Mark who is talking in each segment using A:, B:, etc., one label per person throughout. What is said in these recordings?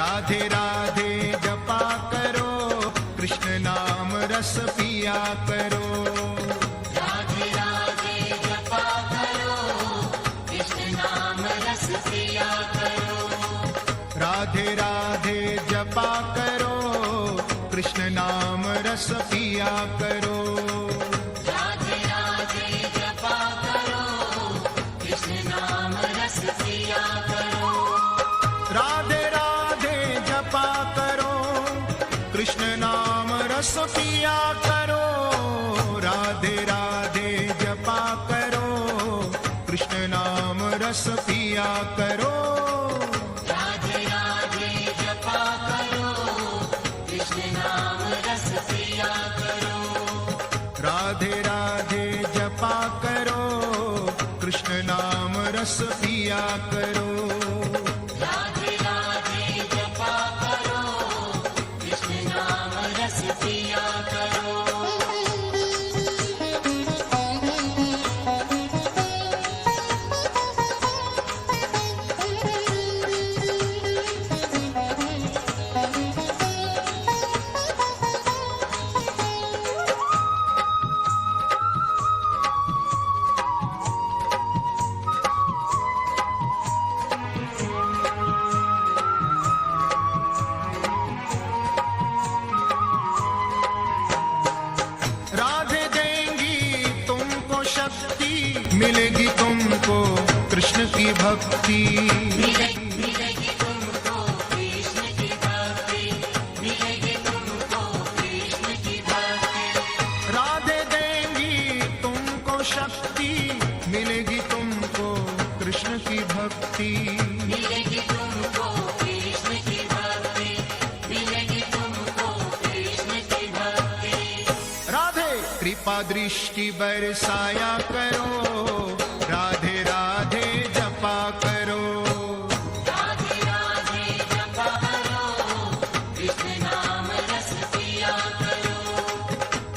A: राधे राधे जपा करो, कृष्ण नाम रस पिया करो।
B: राधे राधे जपा करो, कृष्ण नाम रस पिया करो।
A: राधे राधे जपा करो, कृष्ण नाम रस पिया करो।
B: राधे राधे जपा करो, कृष्ण नाम रस पिया करो।
A: राधे राधे जपा करो, कृष्ण नाम रस पिया करो। राधे राधे जपा करो, कृष्ण नाम रस पिया करो।
B: राधे राधे जपा करो, कृष्ण नाम रस पिया करो।
A: राधे राधे जपा करो, कृष्ण नाम रस पिया करो।
B: राधे राधे जपा करो, कृष्ण नाम रस पिया करो।
A: राधे देंगी तुमको शक्ति, मिलेगी तुमको कृष्ण की भक्ति।
B: मिलेगी तुमको कृष्ण की भक्ति, मिलेगी तुमको कृष्ण की भक्ति।
A: राधे देंगी तुमको शक्ति, मिलेगी तुमको कृष्ण की भक्ति।
B: मिलेगी तुमको कृष्ण की भक्ति, मिलेगी तुमको कृष्ण की भक्ति।
A: राधे कृपा दृष्टि बरसाया करो, राधे राधे जपा करो।
B: राधे राधे जपा करो, कृष्ण नाम रस पिया करो।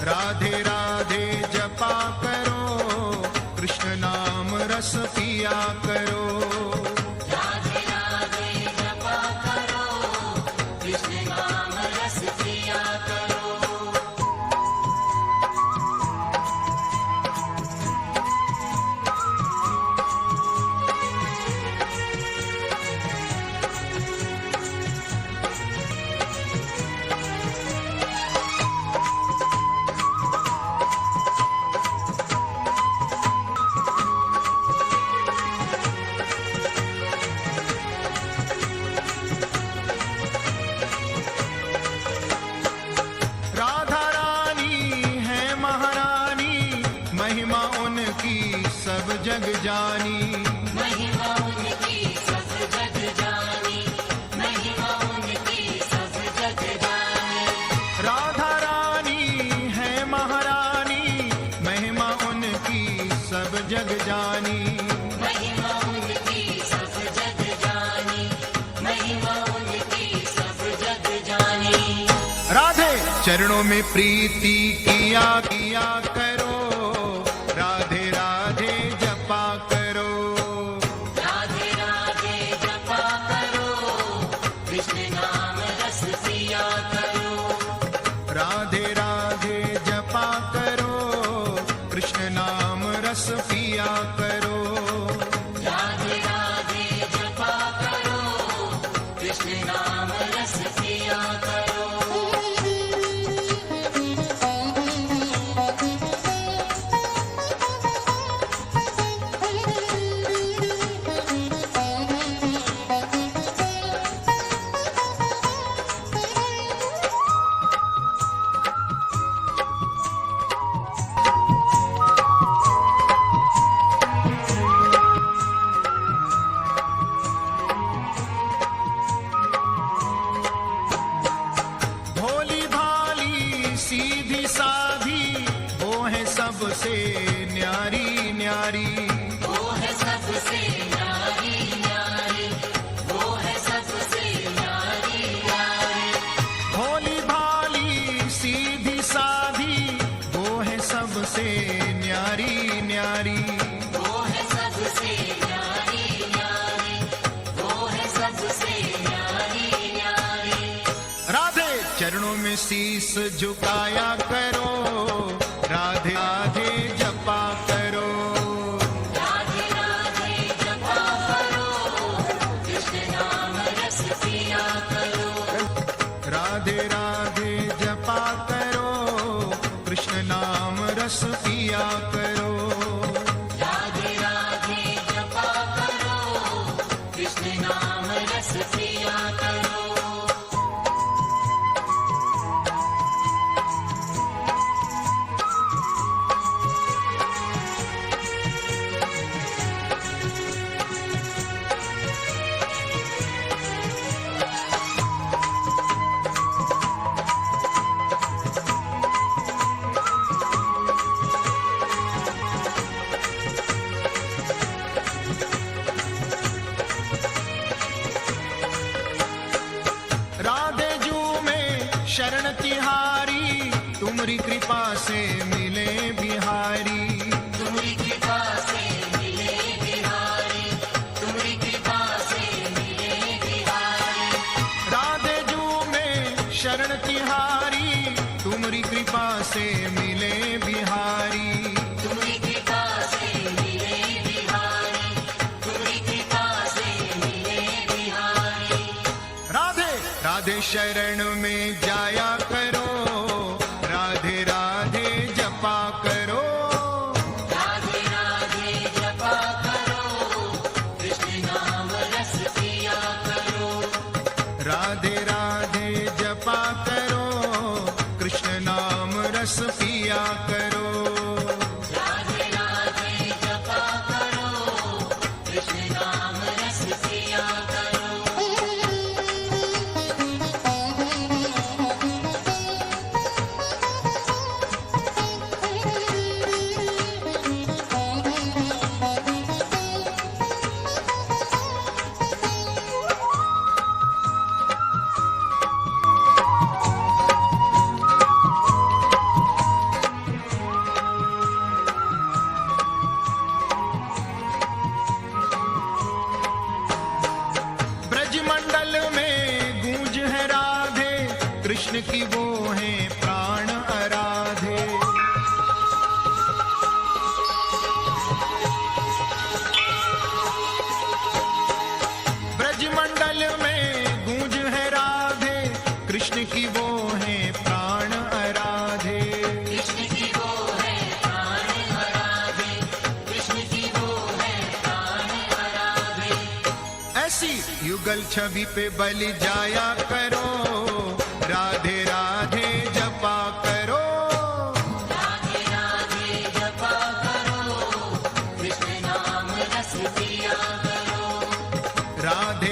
A: राधे राधे जपा करो, कृष्ण नाम रस पिया करो।
B: राधे राधे जपा करो, कृष्ण नाम रस पिया करो।
A: राधा रानी है महारानी, महिमा उनकी सब जग जानी।
B: महिमा उनकी सब जग जानी, महिमा उनकी सब जग जानी।
A: राधा रानी है महारानी, महिमा उनकी सब जग जानी।
B: महिमा उनकी सब जग जानी, महिमा उनकी सब जग जानी।
A: राधे चरणों में प्रीति किया किया करो, राधे राधे जपा करो।
B: राधे राधे जपा करो, कृष्ण नाम रस पिया करो।
A: राधे राधे जपा करो, कृष्ण नाम रस पिया करो।
B: राधे राधे जपा करो, कृष्ण नाम रस पिया करो।
A: शीस झुकाया करो, राधे राधे जपा करो।
B: राधे राधे जपा करो, कृष्ण नाम रस पिया करो।
A: राधे राधे जपा करो, कृष्ण नाम रस पिया करो।
B: राधे राधे जपा करो, कृष्ण नाम रस पिया करो।
A: राधे जू में शरण तिहारी, तुम्हारी कृपा से मिले बिहारी।
B: तुम्हारी कृपा से मिले बिहारी, तुम्हारी कृपा से मिले बिहारी।
A: राधे जू में शरण तिहारी, तुम्हारी कृपा से मिले बिहारी।
B: तुम्हारी कृपा से मिले बिहारी, तुम्हारी कृपा से मिले बिहारी।
A: राधे राधे शरण में जाया करो, राधे राधे जपा करो।
B: राधे राधे जपा करो, कृष्ण नाम रस पिया करो।
A: राधे राधे जपा करो, कृष्ण नाम रस पिया करो।
B: राधे राधे जपा करो, कृष्ण नाम रस पिया करो।
A: ब्रजमंडल में गूंज है राधे, कृष्ण की वो है प्राण आराधे। ब्रजमंडल में गूंज है राधे, कृष्ण की वो है प्राण आराधे।
B: कृष्ण की वो है प्राण आराधे, कृष्ण की वो है प्राण आराधे।
A: ऐसी युगल छवि पे बलि जाया करो, राधे राधे जपा करो।
B: राधे राधे जपा करो, कृष्ण नाम रस पिया करो।
A: राधे